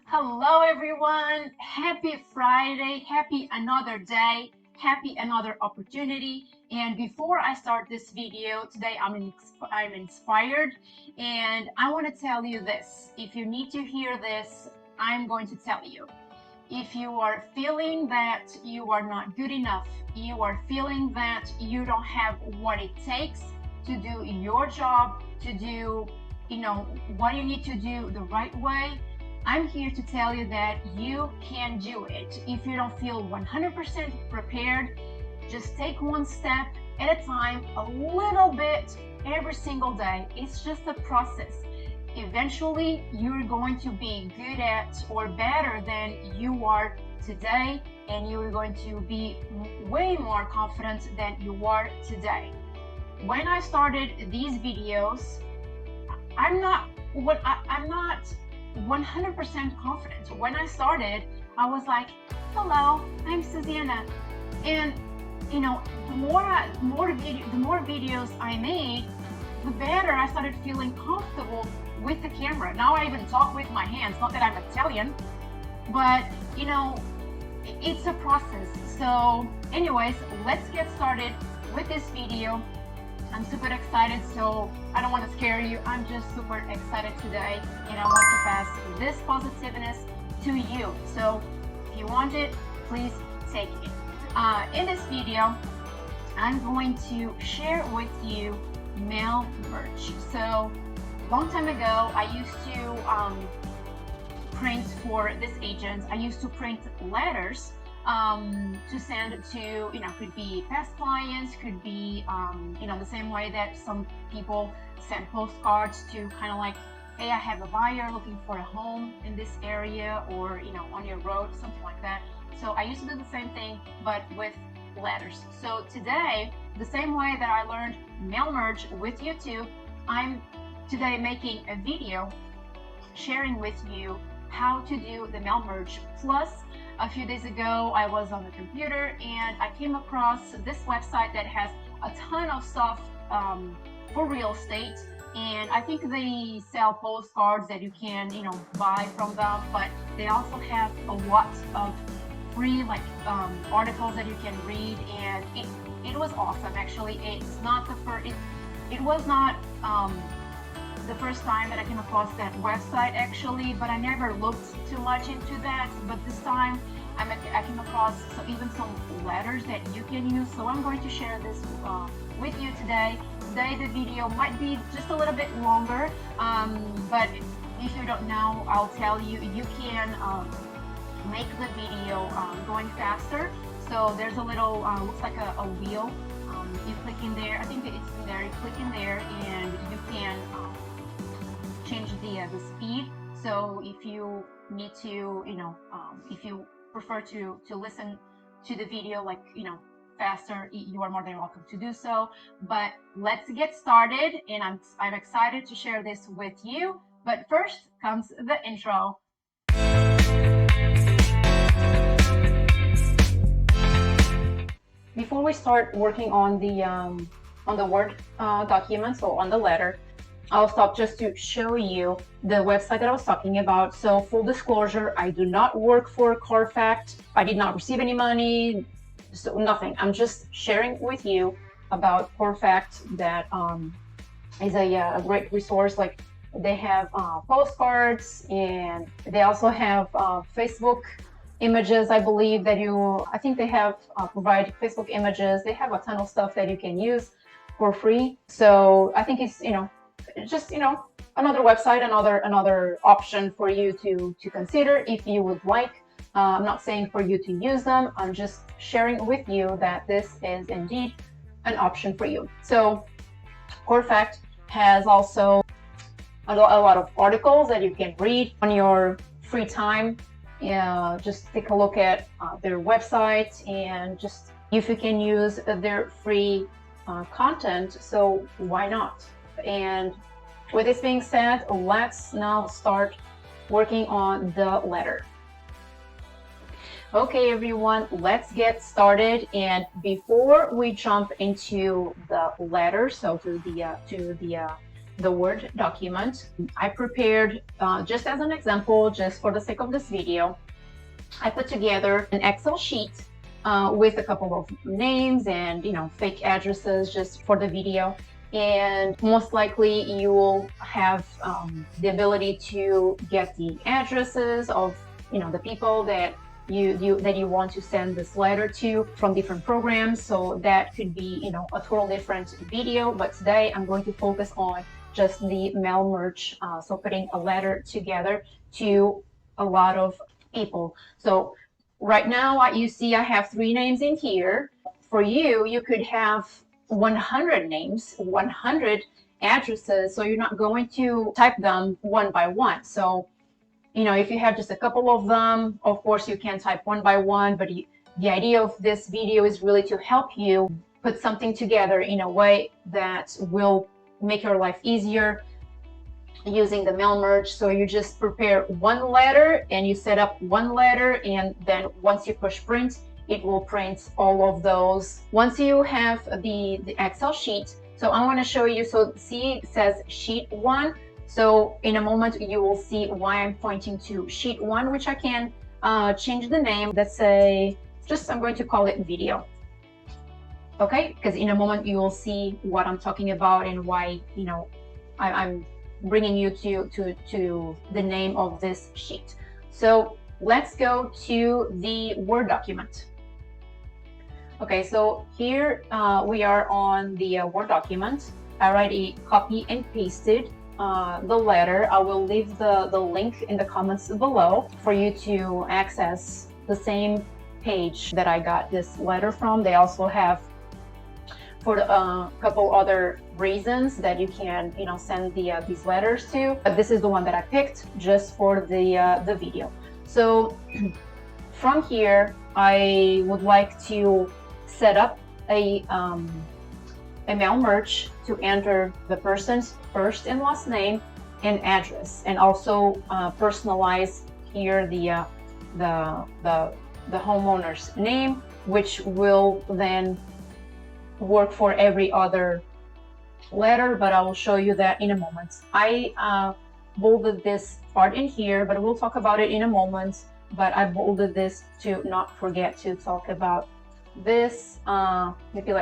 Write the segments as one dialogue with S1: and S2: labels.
S1: Hello, everyone. Happy Friday. Happy another day. Happy another opportunity. And before I start this video today, I'm inspired, and I want to tell you this. If you need to hear this, I'm going to tell you. If you are feeling that you are not good enough, you are feeling that you don't have what it takes to do your job, to do, what you need to do the right way, I'm here to tell you that you can do it. If you don't feel 100% prepared, just take one step at a time, a little bit every single day. It's just a process. Eventually, you're going to be good at or better than you are today, and you're going to be way more confident than you are today. When I started these videos, I'm not 100% confident. When I started, I was like, "Hello, I'm Susanna," and the more videos I made, the better I started feeling comfortable with the camera. Now I even talk with my hands. Not that I'm Italian, but it's a process. So, anyways, let's get started with this video. I'm super excited, so I don't want to scare you. I'm just super excited today, and I want to pass this positiveness to you. So if you want it, please take it. In this video, I'm going to share with you mail merch. So a long time ago, I used to print for this agent. I used to print letters to send to, could be past clients, could be, the same way that some people send postcards to kind of like, hey, I have a buyer looking for a home in this area, or, on your road, something like that. So I used to do the same thing, but with letters. So today, the same way that I learned mail merge with YouTube, I'm today making a video sharing with you how to do the mail merge. Plus, a few days ago, I was on the computer and I came across this website that has a ton of stuff for real estate. And I think they sell postcards that you can, buy from them, but they also have a lot of free articles that you can read, and it was awesome. Actually, it's not the first. It was not the first time that I came across that website actually, but I never looked too much into that. But this time I came across even some letters that you can use. So I'm going to share this with you today. Today the video might be just a little bit longer, but if you don't know, I'll tell you, you can make the video going faster. So there's a little, looks like a wheel. You click in there, I think it's in there, you click in there and you can change the speed. So if you need to, if you prefer to listen to the video faster, you are more than welcome to do so. But let's get started, and I'm excited to share this with you. But first comes the intro. Before we start working on the Word document, so on the letter, I'll stop just to show you the website that I was talking about. So full disclosure, I do not work for Carfact. I did not receive any money, so nothing. I'm just sharing with you about Carfact, that is a great resource. Like, they have postcards, and they also have Facebook images. I believe that I think they have provide Facebook images. They have a ton of stuff that you can use for free. So I think it's, just another website, another option for you to consider if you would like. I'm not saying for you to use them. I'm just sharing with you that this is indeed an option for you. So Carfact has also a lot of articles that you can read on your free time. Just take a look at their website, and just if you can use their free content, so why not? And with this being said, let's now start working on the letter. Okay, everyone, let's get started. And before we jump into the letter, so to the the Word document. I prepared, just as an example, just for the sake of this video, I put together an Excel sheet with a couple of names and, fake addresses just for the video. And most likely you will have the ability to get the addresses of, the people that you want to send this letter to from different programs. So that could be, a total different video. But today I'm going to focus on just the mail merge. So putting a letter together to a lot of people. So right now you see I have 3 names in here. For you could have 100 names, 100 addresses. So you're not going to type them one by one. So, if you have just a couple of them, of course you can type one by one, but the idea of this video is really to help you put something together in a way that will make your life easier using the mail merge. So you just prepare one letter and you set up one letter, and then once you push print, it will print all of those. Once you have the Excel sheet, so I want to show you, so see it says sheet 1. So in a moment you will see why I'm pointing to sheet 1, which I can change the name. Let's say I'm going to call it video. Okay, because in a moment you will see what I'm talking about and why, I'm bringing you to the name of this sheet. So let's go to the Word document. Okay, so here we are on the Word document. I already copy and pasted the letter. I will leave the link in the comments below for you to access the same page that I got this letter from. They also have for a couple other reasons that you can send these letters to, but this is the one that I picked just for the video. So from here I would like to set up a mail merge to enter the person's first and last name and address, and also personalize here the homeowner's name, which will then work for every other letter, but I will show you that in a moment. I bolded this part in here, but we'll talk about it in a moment. But I bolded this to not forget to talk about this. Maybe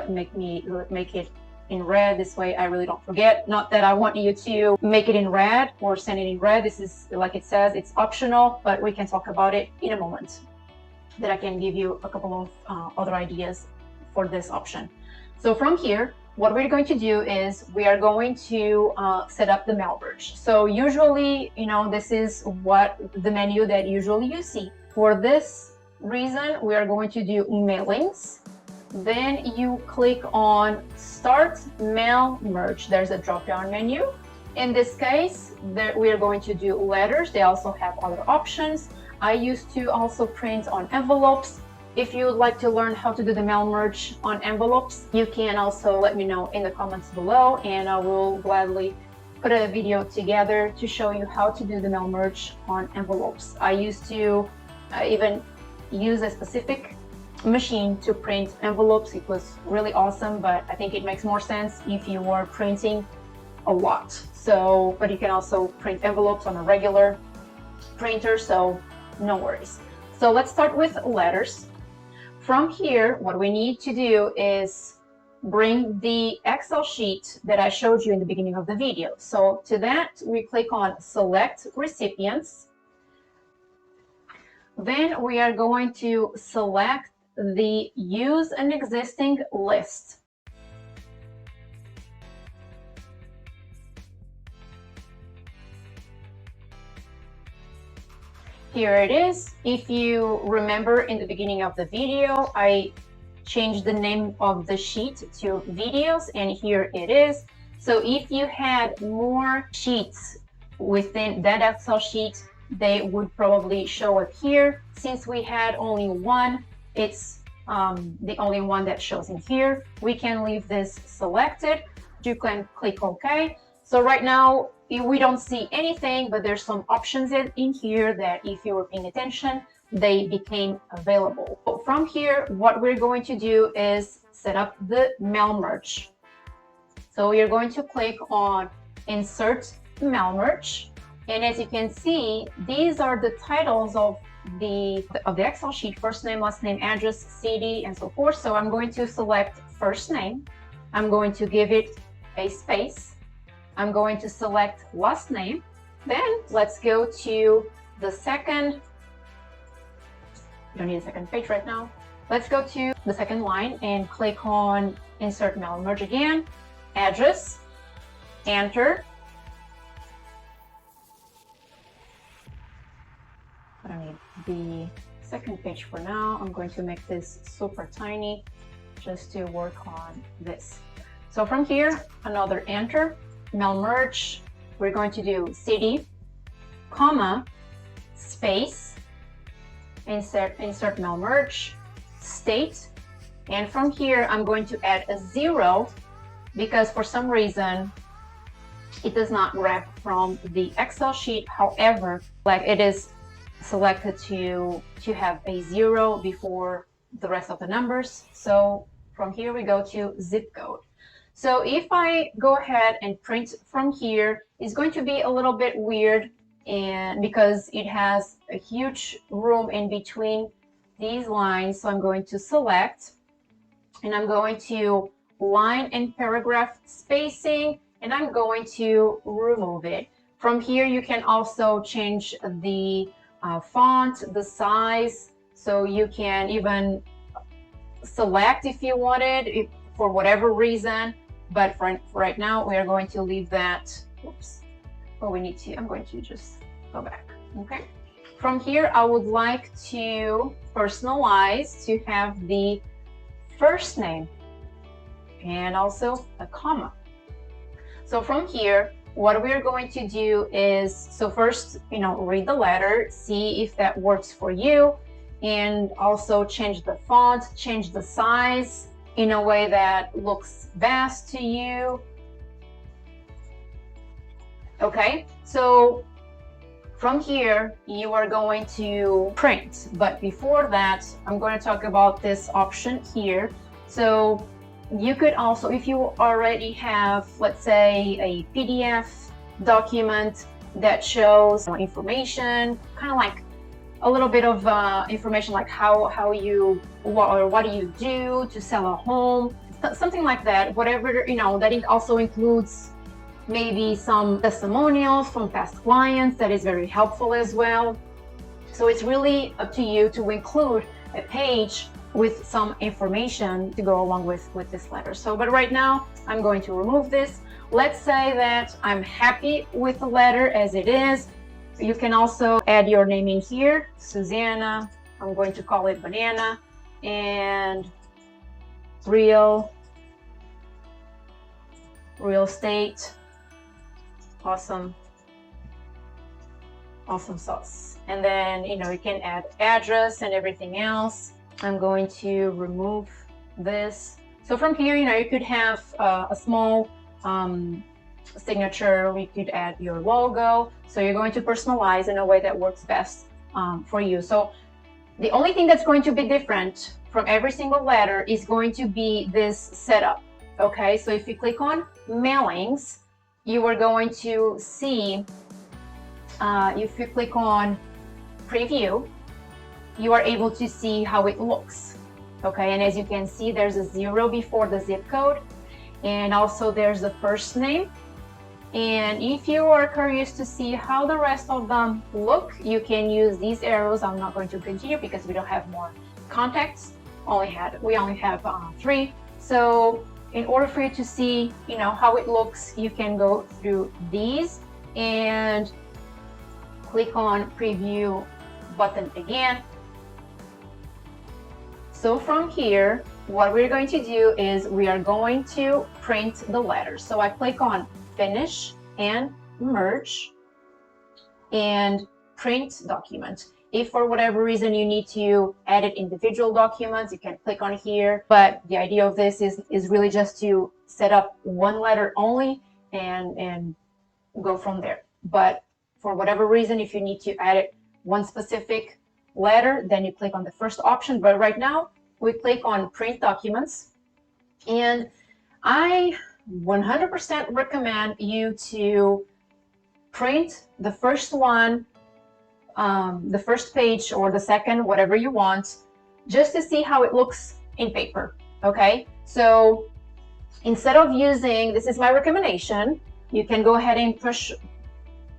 S1: make it in red, this way I really don't forget. Not that I want you to make it in red or send it in red. This is, like it says, it's optional, but we can talk about it in a moment, that I can give you a couple of other ideas for this option. So from here, what we're going to do is we are going to set up the mail merge. So usually, this is what the menu that usually you see. For this reason, we are going to do mailings. Then you click on Start Mail Merge. There's a drop-down menu. In this case, we are going to do letters. They also have other options. I used to also print on envelopes. If you would like to learn how to do the mail merge on envelopes, you can also let me know in the comments below, and I will gladly put a video together to show you how to do the mail merge on envelopes. I used to even use a specific machine to print envelopes. It was really awesome, but I think it makes more sense if you are printing a lot. So, but you can also print envelopes on a regular printer, so no worries. So let's start with letters. From here, what we need to do is bring the Excel sheet that I showed you in the beginning of the video. So to that, we click on Select Recipients. Then we are going to select the Use an Existing List. Here it is. If you remember in the beginning of the video, I changed the name of the sheet to videos, and here it is. So if you had more sheets within that Excel sheet, they would probably show up here. Since we had only one, it's the only one that shows in here. We can leave this selected. You can click OK. So right now, we don't see anything, but there's some options in here that if you were paying attention, they became available. So from here, what we're going to do is set up the mail merge. So you're going to click on insert mail merge. And as you can see, these are the titles of the Excel sheet: first name, last name, address, city, and so forth. So I'm going to select first name. I'm going to give it a space. I'm going to select last name. Then let's go to the second. You don't need a second page right now. Let's go to the second line and click on insert mail merge again. Address, enter. I don't need the second page for now. I'm going to make this super tiny just to work on this. So from here, another enter, mail merge. We're going to do city, comma, space, insert mail merge, state, and from here I'm going to add a 0 because for some reason it does not grab from the Excel sheet. However, like it is selected to have a 0 before the rest of the numbers. So from here we go to zip code. So if I go ahead and print from here, it's going to be a little bit weird, and because it has a huge room in between these lines. So I'm going to select, and I'm going to line and paragraph spacing, and I'm going to remove it. From here you can also change the font, the size, so you can even select if you wanted, for whatever reason. But for right now, we are going to leave that. Oops. Oh, I'm going to just go back. Okay. From here, I would like to personalize to have the first name and also a comma. So from here, what we're going to do is, so first, read the letter, see if that works for you, and also change the font, change the size in a way that looks vast to you. Okay, so from here, you are going to print. But before that, I'm going to talk about this option here. So you could also, if you already have, let's say, a PDF document that shows information, kind of like a little bit of information, like what do you do to sell a home, something like that. Whatever, that also includes maybe some testimonials from past clients. That is very helpful as well. So it's really up to you to include a page with some information to go along with this letter. So, but right now I'm going to remove this. Let's say that I'm happy with the letter as it is. You can also add your name in here, Susanna. I'm going to call it Banana, and real estate, awesome sauce. And then, you can add address and everything else. I'm going to remove this. So from here, you could have a small signature. We could add your logo. So you're going to personalize in a way that works best for you. So the only thing that's going to be different from every single letter is going to be this setup. Okay, so if you click on mailings, you are going to see, if you click on preview, you are able to see how it looks. Okay, and as you can see, there's a 0 before the zip code, and also there's the first name. And if you are curious to see how the rest of them look, you can use these arrows. I'm not going to continue because we don't have more contacts. We only have 3. So in order for you to see, how it looks, you can go through these and click on preview button again. So from here, what we're going to do is we are going to print the letters. So I click on finish and merge and print document. If for whatever reason you need to edit individual documents, you can click on here. But the idea of this is really just to set up one letter only and go from there. But for whatever reason, if you need to edit one specific letter, then you click on the first option. But right now we click on print documents, and I 100% recommend you to print the first one, the first page or the second, whatever you want, just to see how it looks in paper. Okay, so instead of using, this is my recommendation, you can go ahead and push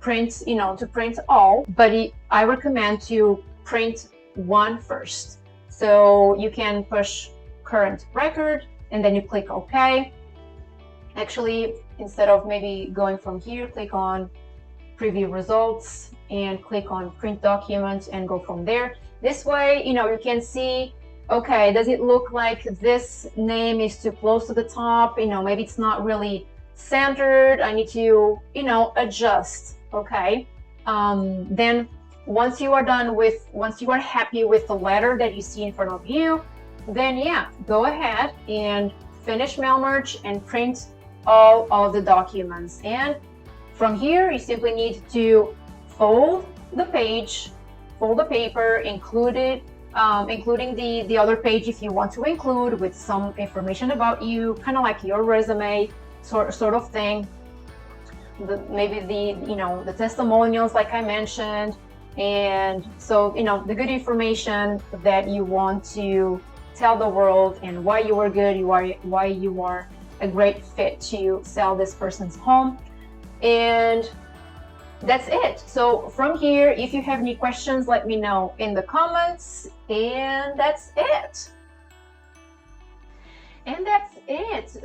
S1: print, to print all, but I recommend to print one first. So you can push current record and then you click OK. Actually, instead of maybe going from here, click on preview results and click on print document and go from there. This way, you can see, okay, does it look like this name is too close to the top? Maybe it's not really centered. I need to, adjust. Okay. Then once you are happy with the letter that you see in front of you, then yeah, go ahead and finish mail merge and print all of the documents. And from here, you simply need to fold the page, fold the paper, including the other page if you want to include with some information about you, kind of like your resume sort of thing. Maybe the testimonials like I mentioned, and so the good information that you want to tell the world and why you are good, why you are a great fit to sell this person's home. And that's it. So from here, if you have any questions, let me know in the comments. And that's it.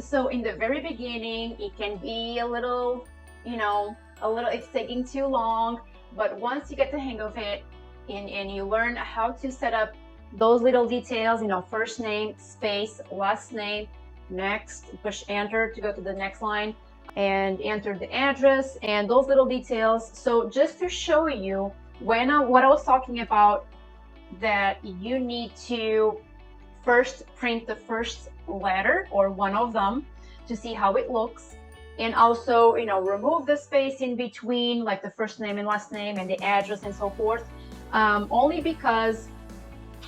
S1: So in the very beginning, it can be a little, it's taking too long. But once you get the hang of it and you learn how to set up those little details, first name, space, last name, next, push enter to go to the next line and enter the address and those little details. So just to show you what I was talking about, that you need to first print the first letter or one of them to see how it looks, and also remove the space in between, like the first name and last name and the address and so forth, only because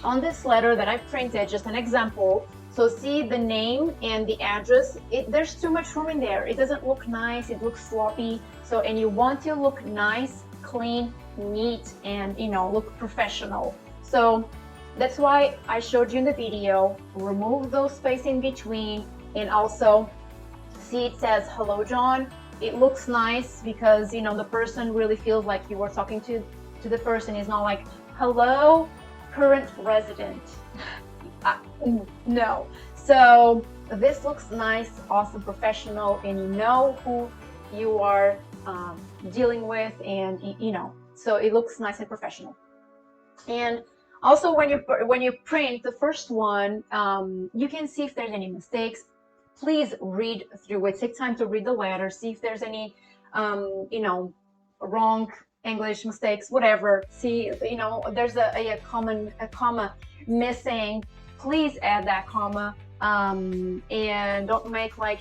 S1: on this letter that I printed, just an example, so see the name and the address, there's too much room in there. It doesn't look nice, it looks sloppy. So, and you want to look nice, clean, neat, and look professional. So that's why I showed you in the video, remove those space in between, and also see it says hello John. It looks nice because the person really feels like you were talking to the person. It's not like hello current resident. No. So this looks nice, awesome, professional, and you know who you are dealing with, and so it looks nice and professional. And also when you print the first one, you can see if there's any mistakes. Please read through it, take time to read the letter, see if there's any wrong English mistakes, whatever. See, there's a comma missing, please add that comma, and don't make like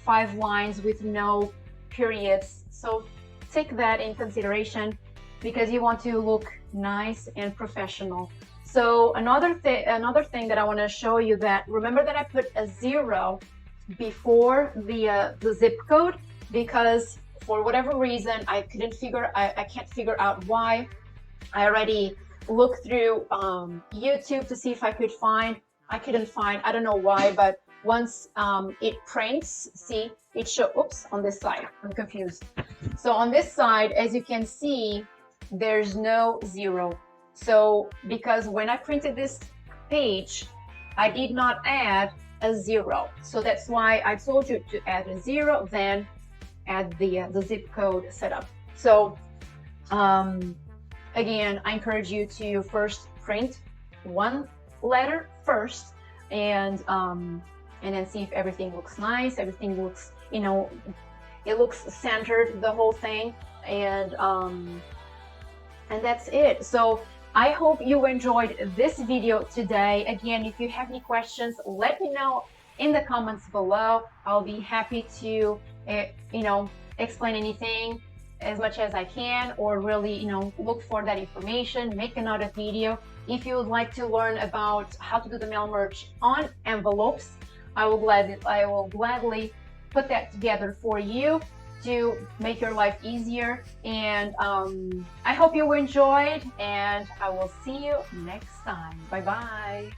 S1: 5 lines with no periods. So take that in consideration because you want to look nice and professional. So another thing that I want to show you, that remember that I put a 0 before the zip code, because for whatever reason I can't figure out why. I already looked through YouTube to see if I couldn't find, I don't know why, but once it prints, see it show, oops, on this side, I'm confused. So on this side, as you can see, there's no 0. So because when I printed this page, I did not add a 0. So that's why I told you to add a 0, then add the zip code setup. So again, I encourage you to first print one letter first, and then see if everything looks nice, everything looks, it looks centered, the whole thing, and that's it. So I hope you enjoyed this video today. Again, if you have any questions, let me know in the comments below. I'll be happy to, explain anything as much as I can, or really, look for that information, make another video. If you would like to learn about how to do the mail merge on envelopes, I will gladly put that together for you to make your life easier. And I hope you enjoyed, and I will see you next time. Bye bye.